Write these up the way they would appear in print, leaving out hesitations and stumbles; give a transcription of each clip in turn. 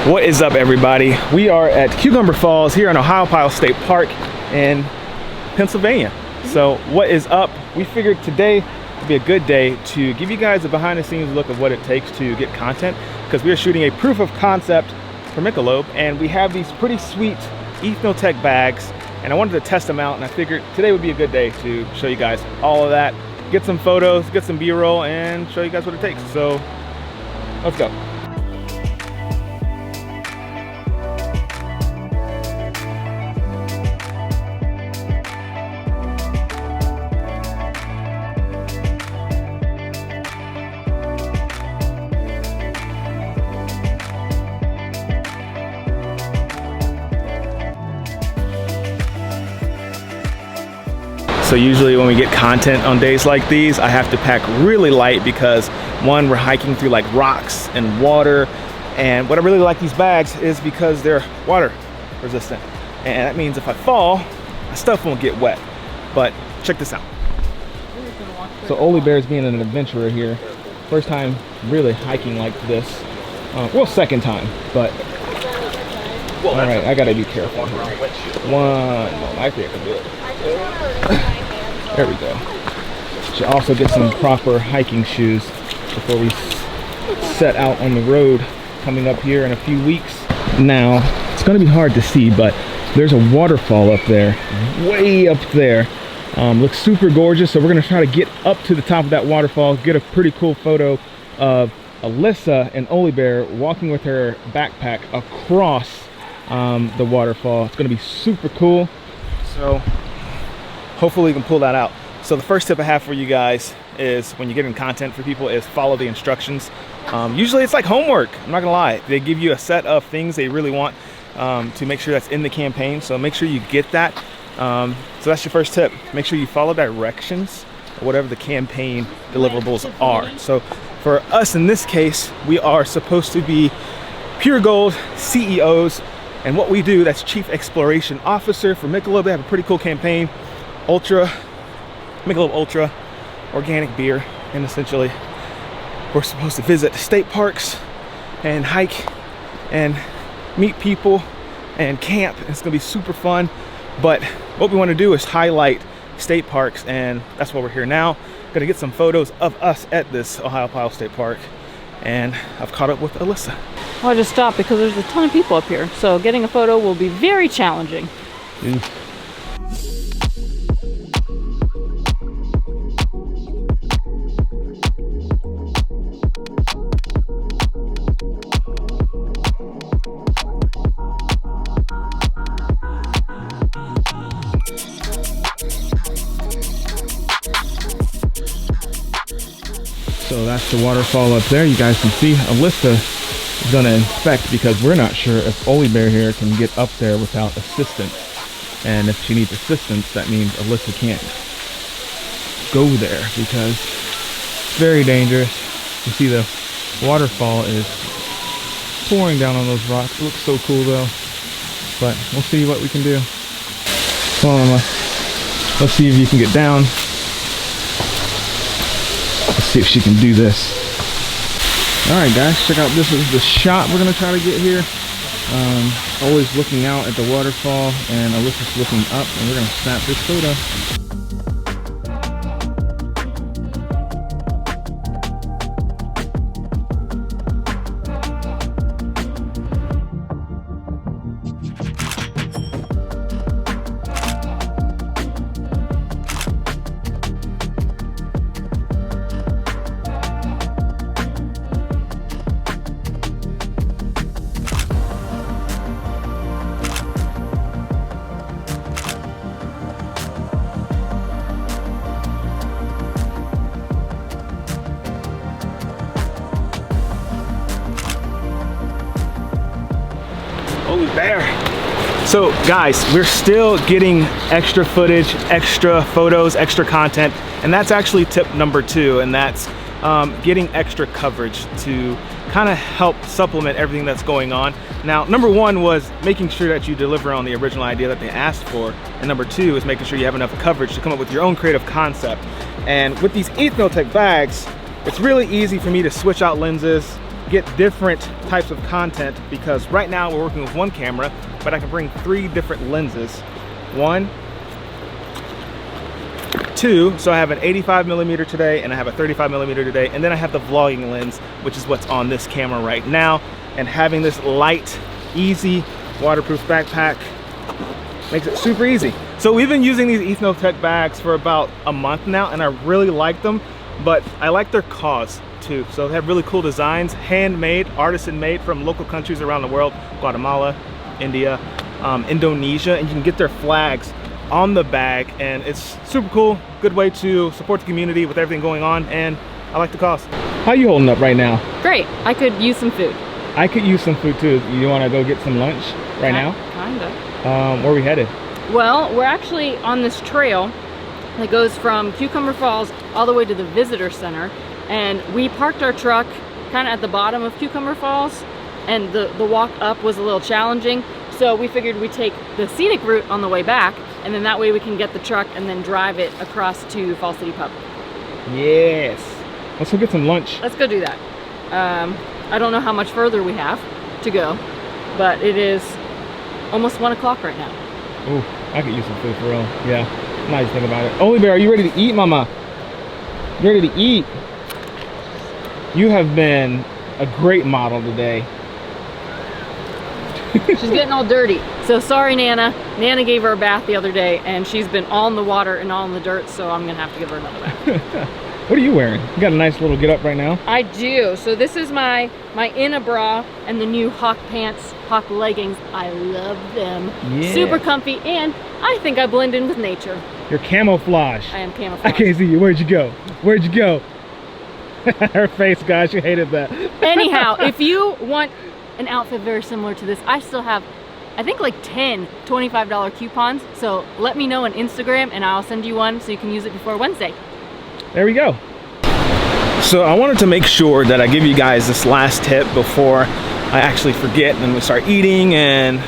What is up, everybody? We are at Cucumber Falls here in Pyle State Park in Pennsylvania. So what is up? We figured today would be a good day to give you guys a behind the scenes look of what it takes to get content, because we are shooting a proof of concept for Michelob, and we have these pretty sweet Ethnotek bags, and I wanted to test them out, and I figured today would be a good day to show you guys all of that, get some photos, get some B-roll, and show you guys what it takes. So let's go. So usually when we get content on days like these, I have to pack really light because one, we're hiking through like rocks and water, and what I really like these bags is because they're water resistant, and that means if I fall, my stuff won't get wet. But check this out. So Oli Bear's being an adventurer here. First time really hiking like this. Well, second time, but all right, I gotta be careful here. I think I can do it. There we go. Should also get some proper hiking shoes before we set out on the road coming up here in a few weeks. Now, it's gonna be hard to see, but there's a waterfall up there, way up there. Looks super gorgeous, so we're gonna try to get up to the top of that waterfall, get a pretty cool photo of Alyssa and Oli Bear walking with her backpack across the waterfall. It's gonna be super cool. So hopefully we can pull that out. So the first tip I have for you guys is when you're getting content for people is follow the instructions. Usually it's like homework, I'm not gonna lie. They give you a set of things they really want to make sure that's in the campaign. So make sure you get that. So that's your first tip. Make sure you follow directions or whatever the campaign deliverables are. So for us in this case, we are supposed to be Pure Gold CEOs. And what we do, that's Chief Exploration Officer for Michelob. They have a pretty cool campaign. Michelob Ultra, organic beer, and essentially we're supposed to visit state parks and hike and meet people and camp. It's gonna be super fun, but what we want to do is highlight state parks, and that's why we're here now. Gonna get some photos of us at this Pyle State Park, and I've caught up with Alyssa. Well, I just stopped because there's a ton of people up here, so getting a photo will be very challenging. So that's the waterfall up there. You guys can see Alyssa is gonna inspect because we're not sure if Oli Bear here can get up there without assistance. And if she needs assistance, that means Alyssa can't go there because it's very dangerous. You see the waterfall is pouring down on those rocks. It looks so cool though. But we'll see what we can do. Come on, Mama. Let's see if you can get down. Let's see if she can do this. All right, guys, check out, this is the shot we're gonna try to get here. Always looking out at the waterfall, and Alyssa's looking up, and we're gonna snap this photo. Oli Bear. So guys, we're still getting extra footage, extra photos, extra content, and that's actually tip number 2, and that's getting extra coverage to kind of help supplement everything that's going on. Now, number 1 was making sure that you deliver on the original idea that they asked for, and number 2 is making sure you have enough coverage to come up with your own creative concept. And with these Ethnotek bags, it's really easy for me to switch out lenses, get different types of content, because right now we're working with one camera, but I can bring 3 different lenses. 1, 2, so I have an 85mm today and I have a 35mm today, and then I have the vlogging lens, which is what's on this camera right now. And having this light, easy, waterproof backpack makes it super easy. So we've been using these Ethnotek bags for about a month now, and I really like them, but I like their cause too. So they have really cool designs, handmade, artisan made from local countries around the world, Guatemala, India, Indonesia, and you can get their flags on the bag, and it's super cool. Good way to support the community with everything going on, and I like the cost. How you holding up right now? Great. I could use some food. I could use some food too. You want to go get some lunch right now? Kinda. Where are we headed? Well, we're actually on this trail that goes from Cucumber Falls all the way to the visitor center, and we parked our truck kind of at the bottom of Cucumber Falls, and the walk up was a little challenging, so we figured we'd take the scenic route on the way back, and then that way we can get the truck and then drive it across to Fall City Pub. Yes. Let's go get some lunch. Let's go do that. I don't know how much further we have to go, but it is almost 1 o'clock right now. Ooh, I could use some food for real. Yeah, now you think about it. Only Bear, are you ready to eat, mama? You ready to eat? You have been a great model today. She's getting all dirty. So sorry, Nana. Nana gave her a bath the other day, and she's been all in the water and all in the dirt, so I'm gonna have to give her another bath. What are you wearing? You got a nice little get up right now. I do. So this is my inner bra and the new Hawk pants, Hawk leggings. I love them. Yeah. Super comfy, and I think I blend in with nature. You're camouflage. I am camouflage. I can't see you. Where'd you go? Where'd you go? Her face, guys, she hated that. Anyhow, if you want an outfit very similar to this, I still have, I think, like 10 $25 coupons. So let me know on Instagram and I'll send you one so you can use it before Wednesday. There we go. So I wanted to make sure that I give you guys this last tip before I actually forget and we start eating and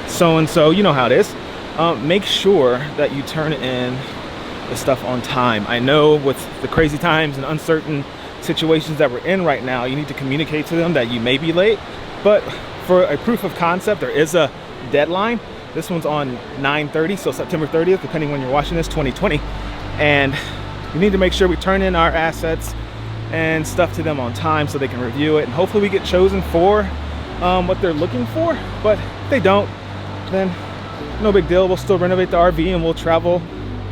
so. You know how it is. Make sure that you turn in the stuff on time. I know with the crazy times and uncertain situations that we're in right now, you need to communicate to them that you may be late, but for a proof of concept, there is a deadline. This one's on 9/30, so September 30th, depending when you're watching this, 2020. And we need to make sure we turn in our assets and stuff to them on time so they can review it, and hopefully we get chosen for what they're looking for. But if they don't, then no big deal. We'll still renovate the RV and we'll travel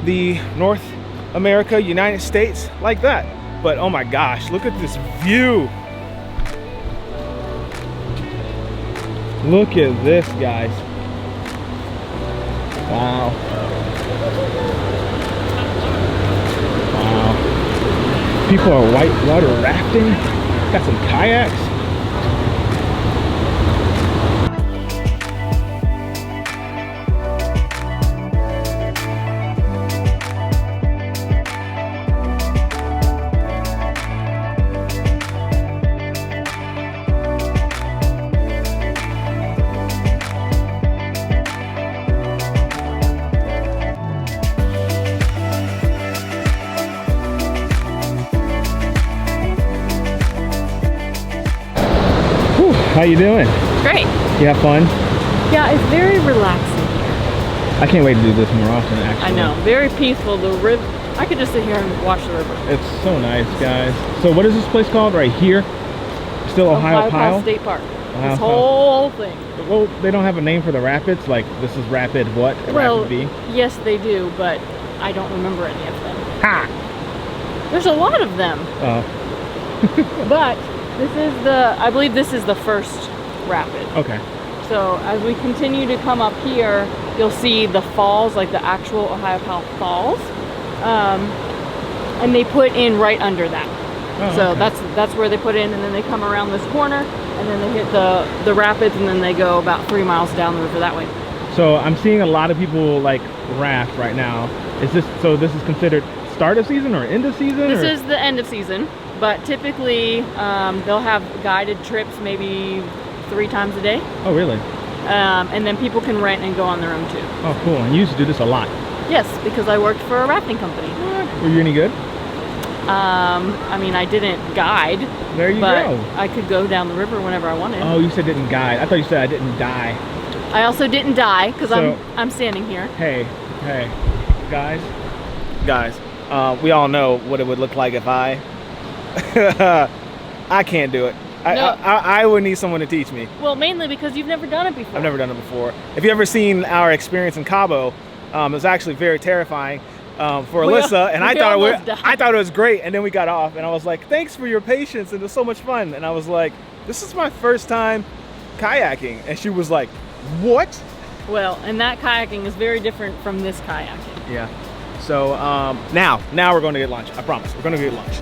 the North America, United States like that. But oh my gosh, look at this view. Look at this, guys. Wow. Wow. People are whitewater rafting. Got some kayaks. How you doing? Great. You have fun? Yeah, it's very relaxing here. I can't wait to do this more often, actually. I know, very peaceful. The river, I could just sit here and watch the river. It's so nice, guys. So what is this place called right here? Still Ohio Pyle? State Park. Ohio This Pyle. whole thing. Well, they don't have a name for the rapids? Like, this is Rapid what? Well, Rapid B? yes, they do, but I don't remember any of them. Ha! There's a lot of them. But this is I believe this is the first rapid. Okay. So as we continue to come up here, you'll see the falls, like the actual Ohio Pyle Falls. And they put in right under that. Oh, so okay. that's where they put in, and then they come around this corner, and then they hit the rapids, and then they go about 3 miles down the river that way. So I'm seeing a lot of people like raft right now. So this is considered start of season or end of season? This is the end of season, but typically they'll have guided trips maybe 3 times a day. Oh, really? And then people can rent and go on their own too. Oh, cool. And you used to do this a lot? Yes, because I worked for a rafting company. Were you any good? I mean, I didn't guide, There you but go. I could go down the river whenever I wanted. Oh, you said didn't guide. I thought you said I didn't die. I also didn't die because So- I'm standing here. Hey, guys, we all know what it would look like if I can't do it. No. I would need someone to teach me. Well, mainly because you've never done it before. I've never done it before. If you ever seen our experience in Cabo, it was actually very terrifying for Alyssa, and I thought it was great. And then we got off, and I was like, "Thanks for your patience, and it was so much fun." And I was like, "This is my first time kayaking," and she was like, "What?" Well, and that kayaking is very different from this kayaking. Yeah. So now we're going to get lunch. I promise. We're going to get lunch.